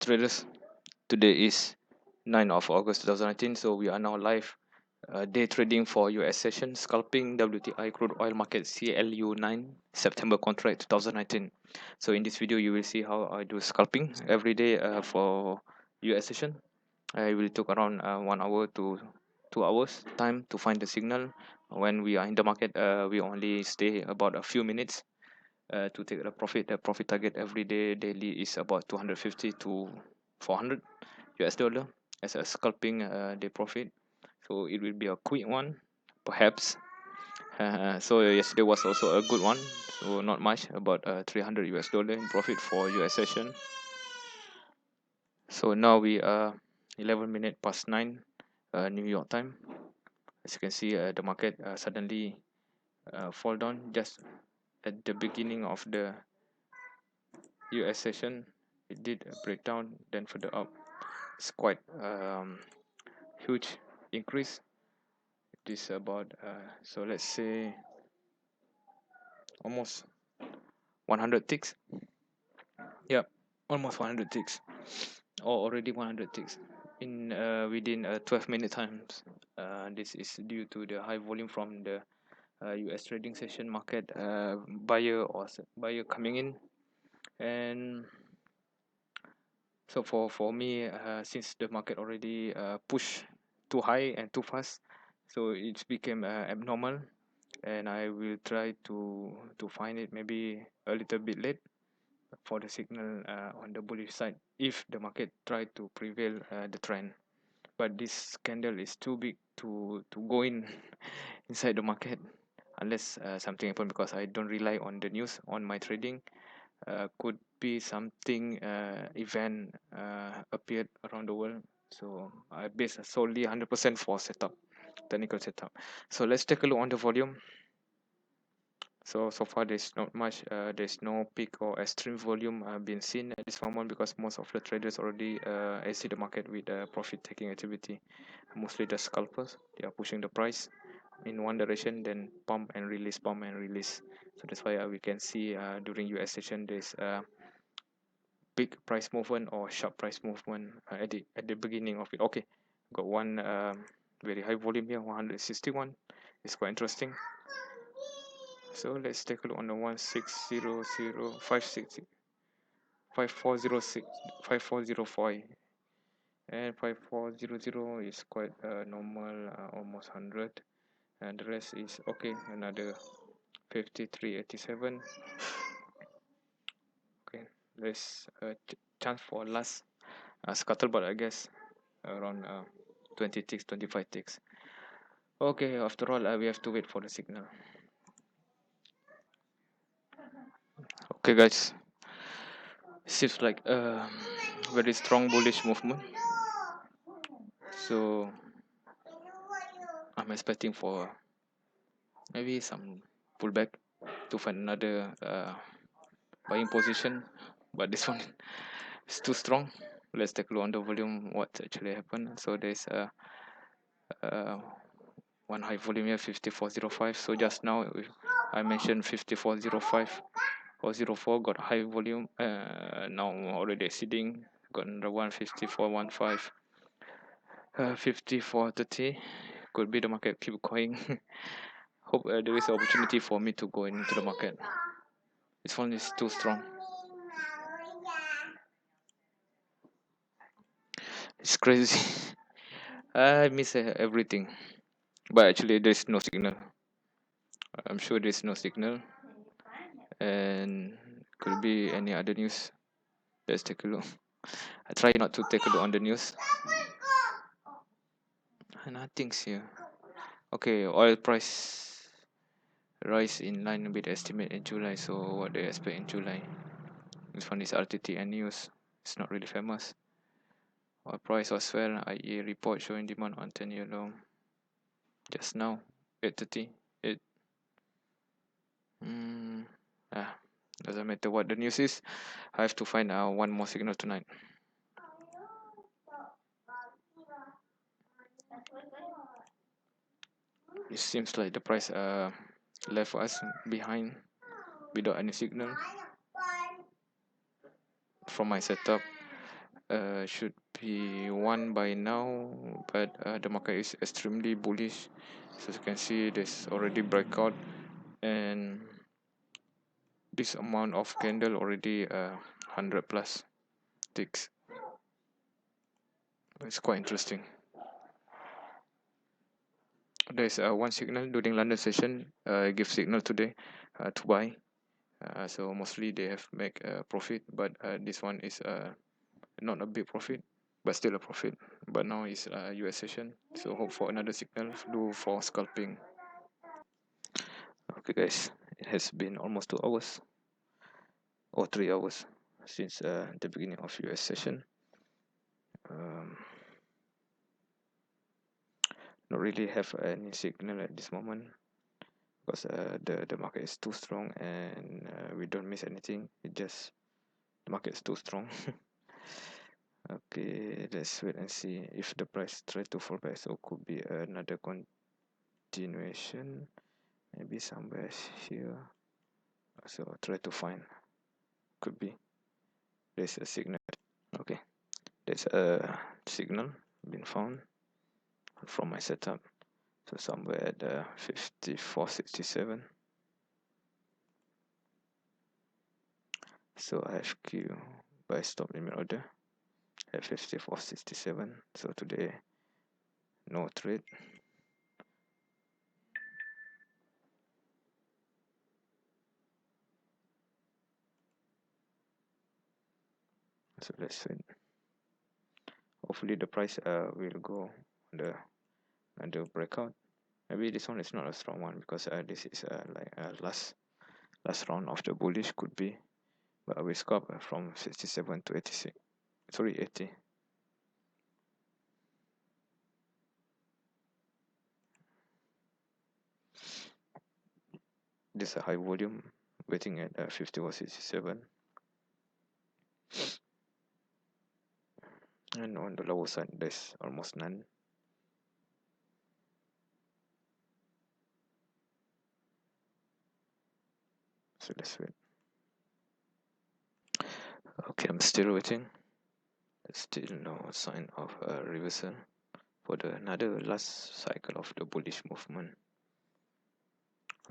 Traders. Today is 9th of August 2019, so we are now live day trading for US session scalping WTI crude oil market CLU9 September contract 2019. So in this video you will see how I do scalping every day for US session. I will took around 1 hour to 2 hours time to find the signal. When we are in the market, we only stay about a few minutes to take the profit. The profit target every day daily is about 250 to 400 US dollar as a scalping day profit. So it will be a quick one, perhaps. So yesterday was also a good one. So not much, about 300 US dollar in profit for US session. So now we are 11 minutes past 9 New York time. As you can see, the market suddenly fall down just at the beginning of the US session. It did a breakdown, then further up. It's quite huge increase. It is about so let's say almost 100 ticks. Yep, almost 100 ticks, or already 100 ticks in within 12-minute times. This is due to the high volume from the US trading session market, buyer coming in. And so for me, since the market already pushed too high and too fast, so it became abnormal, and I will try to find it maybe a little bit late for the signal on the bullish side if the market try to prevail the trend. But this candle is too big to go in inside the market unless something happen, because I don't rely on the news on my trading. Could be something event appeared around the world, so I base solely 100% for setup, technical setup. So let's take a look on the volume. So far there's not much, there's no peak or extreme volume being seen at this moment, because most of the traders already exit the market with profit taking activity. Mostly the scalpers, they are pushing the price in one direction, then pump and release, pump and release. So that's why we can see during US session there's big price movement or sharp price movement at the beginning of it. Okay, got one very high volume here, 161. It's quite interesting. So let's take a look on the 160056 5406 5405, and 5400 is quite normal, almost 100, and the rest is okay. Another 5387. Okay, let's chance for last scuttlebutt, I guess, around 20 ticks, 25 ticks. Okay, after all, we have to wait for the signal. Okay, guys, seems like a very strong bullish movement, so I'm expecting for maybe some pullback to find another buying position, but this one is too strong. Let's take a look on the volume, what actually happened. So there's uh, one high volume here, 5405. So just now I mentioned 5405 or 04 got high volume, now already exceeding. Got another one, 5415, 5430. Could be the market keep going. Hope there is an opportunity for me to go into the market. This one is too strong. It's crazy. I miss everything, but actually there's no signal. I'm sure there's no signal, and could be any other news. Let's take a look. I try not to take a look on the news. Nothing's here. Okay, oil price rise in line with estimate in July. So what they expect in July? This one is RTTN news. It's not really famous. Oil price was well. IEA report showing demand on 10-year low. Just now, 8:30. Doesn't matter what the news is. I have to find one more signal tonight. It seems like the price left us behind without any signal. From my setup, should be won by now, but the market is extremely bullish. So as you can see, there's already breakout, and this amount of candle already 100 plus ticks. It's quite interesting. There's one signal during London session, give signal today to buy. So mostly they have make a profit, but this one is not a big profit, but still a profit. But now is US session, so hope for another signal do for scalping. Okay guys, it has been almost 2 hours or 3 hours since the beginning of US session. Not really have any signal at this moment, because the market is too strong, and we don't miss anything. It just the market is too strong. Okay, let's wait and see if the price try to fall back. So could be another continuation, maybe somewhere here. So try to find, could be there's a signal. Okay, there's a signal been found from my setup. So somewhere at 54.67. So I have Q by stop limit order at 54.67. So today no trade. So let's wait. Hopefully the price will go the under breakout. Maybe this one is not a strong one, because this is like last round of the bullish, could be. But I will scalp from 67 to 86. Sorry, 80. This is a high volume, waiting at 51.67. And on the lower side, there's almost none. So let's wait. Okay, I'm still waiting. There's still no sign of a reversal for the another last cycle of the bullish movement.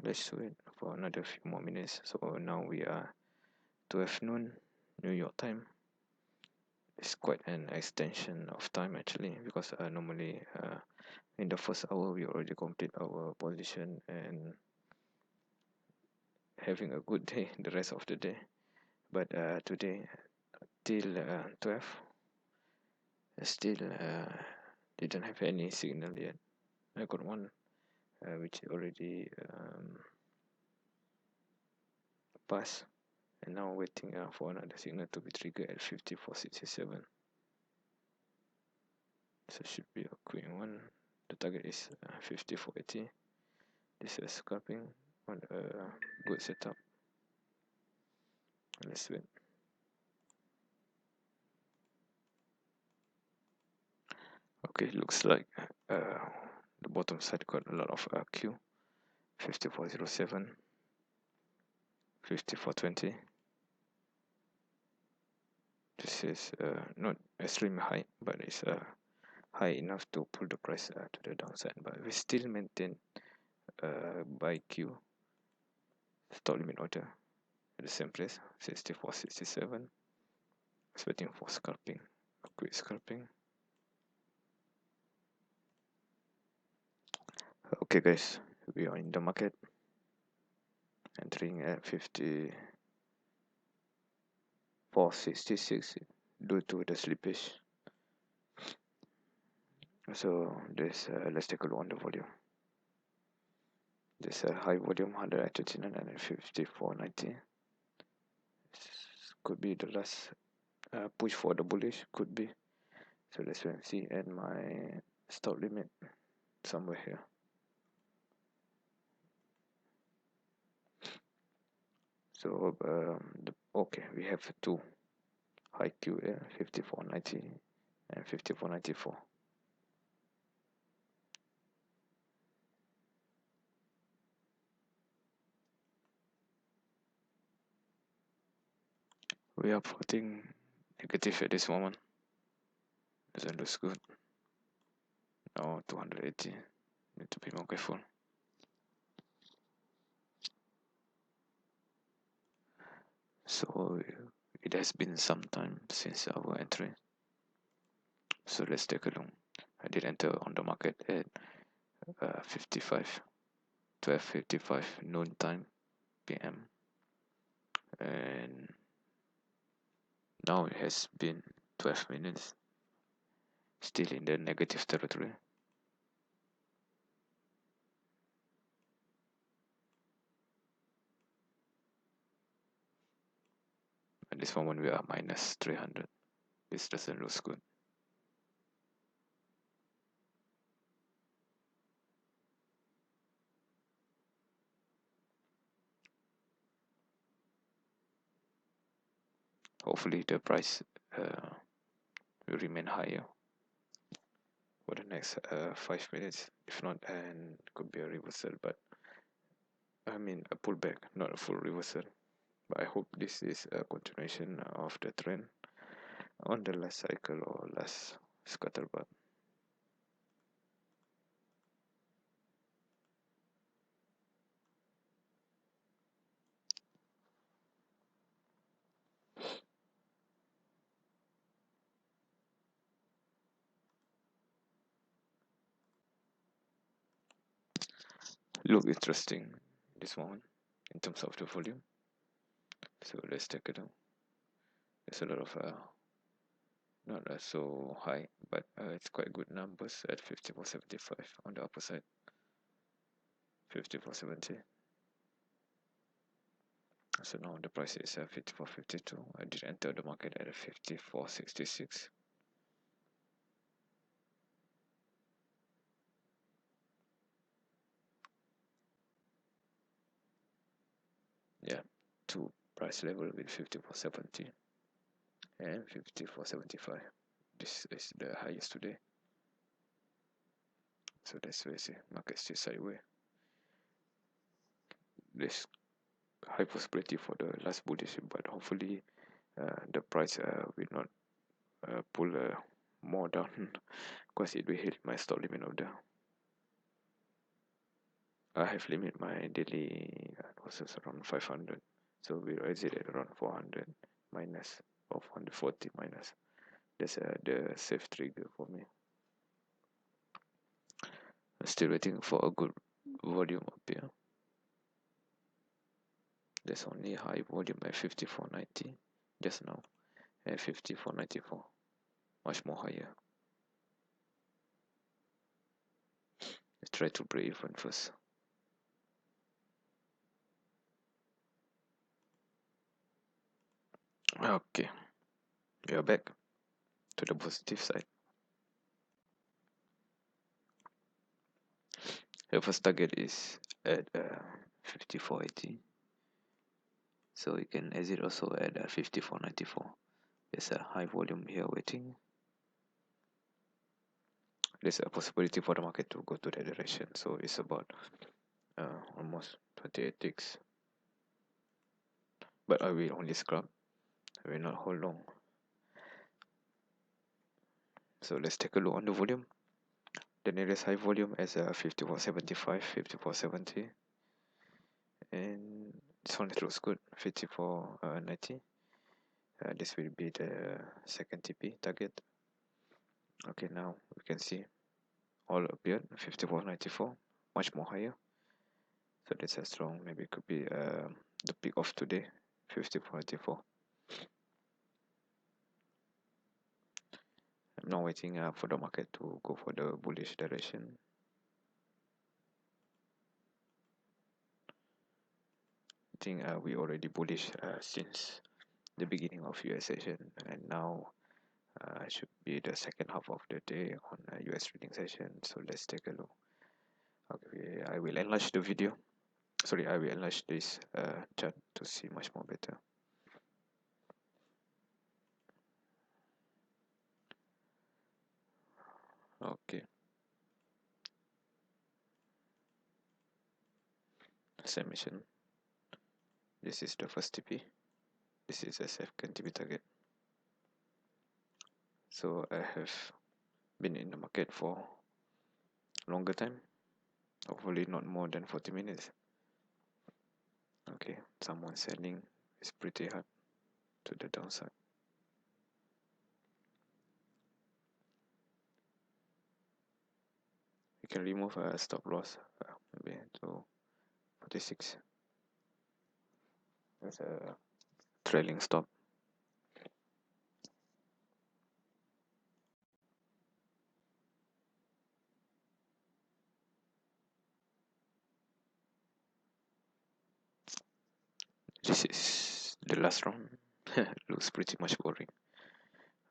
Let's wait for another few more minutes. So now we are 12 noon New York time. It's quite an extension of time actually, because normally in the first hour we already complete our position and having a good day the rest of the day. But today till 12 still didn't have any signal yet. I got one which already passed, and now waiting for another signal to be triggered at 54.67. So should be a quick one. The target is 54.80. This is scalping on a good setup. Let's wait. Okay, looks like the bottom side got a lot of Q. 54.07, 54.20. This is not extremely high, but it's high enough to pull the price to the downside. But we still maintain buy Q stop limit order at the same place, 64.67. It's waiting for scalping, a quick scalping. Okay guys, we are in the market, entering at 54.66 due to the slippage. So this let's take a look on the volume. There's a high volume 139 and 54.90. Could be the last push for the bullish, could be. So let's wait and see. And my stop limit somewhere here. So okay, we have two high Q, 54.90 and 54.94. We are plotting negative at this moment. Doesn't look good. Now 280. Need to be more careful. So it has been some time since our entry. So let's take a look. I did enter on the market at 12:55 noon time PM, and now it has been 12 minutes, still in the negative territory. At this moment we are minus 300. This doesn't look good. Hopefully the price will remain higher for the next 5 minutes. If not, and could be a reversal, but I mean a pullback, not a full reversal. But I hope this is a continuation of the trend on the last cycle or last scuttlebutt. Look interesting this moment in terms of the volume. So let's take it out. There's a lot of not so high, but it's quite good numbers at 54.75 on the upper side. 54.70. So now the price is 54.52. I did enter the market at 54.66. Yeah, two price level with 54.70 and 54.75. This is the highest today. So that's where I see market still sideways. There's high possibility for the last bullish, but hopefully the price will not pull more down because it will hit my stop limit order. I have limit my daily was around 500, so we'll exit at around 400 minus or 140 minus. That's the safe trigger for me. I'm still waiting for a good volume up here. There's only high volume at 54.90 just now, and 54.94, much more higher. Let's try to break even first. Okay, we are back to the positive side. The first target is at 54.80, so we can exit also at 54.94. There's a high volume here waiting. There's a possibility for the market to go to that direction, so it's about almost 28 ticks. But I will only scrub, I will not hold long. So let's take a look on the volume. The nearest high volume is 54.75, 54.70, and this one looks good, 54.90. This will be the second TP target. Okay, now we can see all appeared 54.94, much more higher. So that's a strong, maybe it could be the peak of today, 54.94. I'm now waiting for the market to go for the bullish direction. I think we already bullish since the beginning of US session, and now should be the second half of the day on US trading session. So let's take a look. Okay, I will enlarge the video. Sorry, I will enlarge this chart to see much more better. Okay. As I mentioned, this is the first TP. This is a second TP target. So I have been in the market for longer time, hopefully not more than 40 minutes. Okay, someone selling is pretty hard to the downside. We can remove a stop loss, maybe to 46. That's a trailing stop. This is the last round. Looks pretty much boring.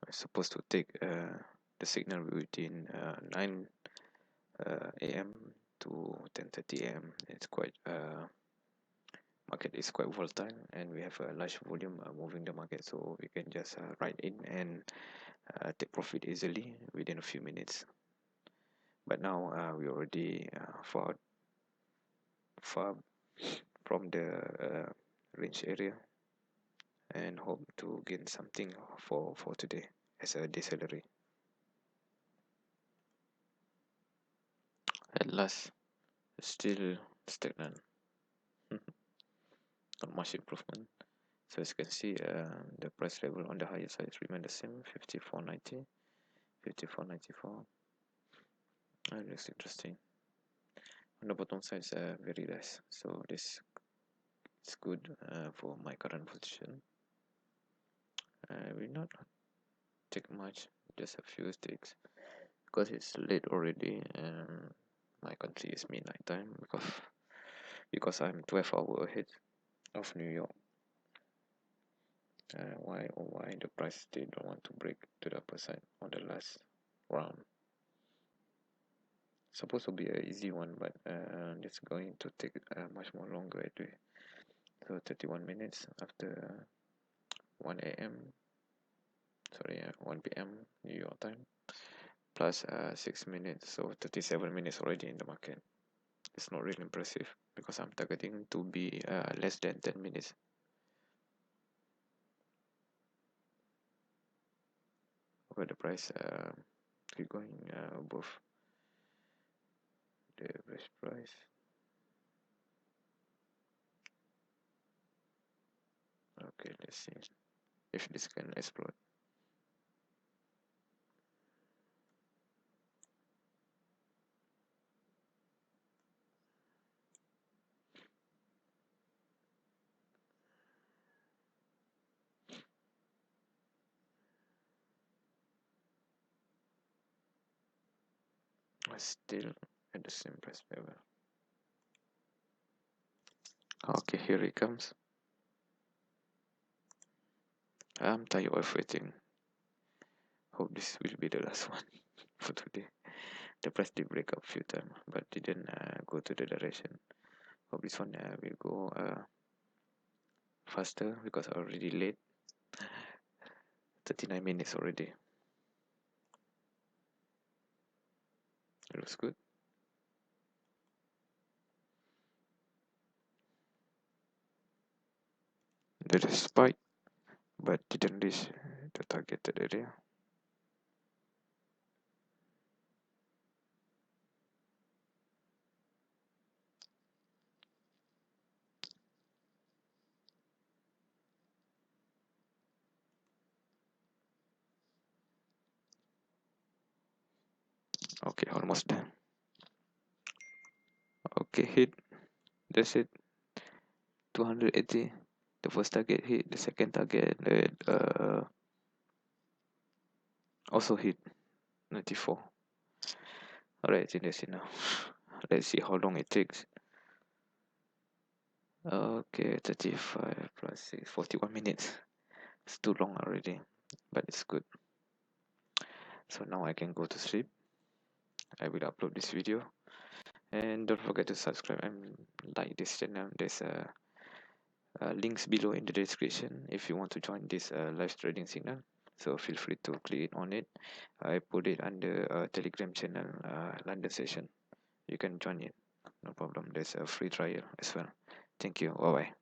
I'm supposed to take the signal within 9 a.m. to 10:30 a.m. It's quite market is quite volatile, and we have a large volume moving the market, so we can just ride in and take profit easily within a few minutes. But now we already far from the range area, and hope to gain something for today as a salary. At last, still stagnant. Not much improvement. So as you can see, the price level on the higher side remain the same, 54.90, 54.94. Looks interesting. On the bottom side is very less, so this is good for my current position. I will not take much, just a few sticks, because it's late already, and my country is midnight time, because I'm 12 hours ahead of New York. Why the price still don't want to break to the upper side on the last round? Supposed to be an easy one, but it's going to take much more longer actually. So 31 minutes after 1 a.m. Sorry, 1 p.m. New York time, plus 6 minutes, so 37 minutes already in the market. It's not really impressive because I'm targeting to be less than 10 minutes. Where the price keep going above the average price. Okay, let's see if this can explode. Still at the same price level. Okay, here it comes. I'm tired of waiting. Hope this will be the last one for today. The price did break up a few times, but didn't go to the direction. Hope this one will go faster because I already late. 39 minutes already. It looks good. There is spike, but didn't reach the targeted area. Okay, almost done. Okay, hit. That's it. 280. The first target hit. The second target also hit. 94. Alright, I think that's it now. Let's see how long it takes. Okay, 35 plus 6, 41 minutes. It's too long already, but it's good. So now I can go to sleep. I will upload this video, and don't forget to subscribe and like this channel. There's links below in the description if you want to join this live trading signal, so feel free to click on it. I put it under Telegram channel London session. You can join it, no problem. There's a free trial as well. Thank you. Bye bye.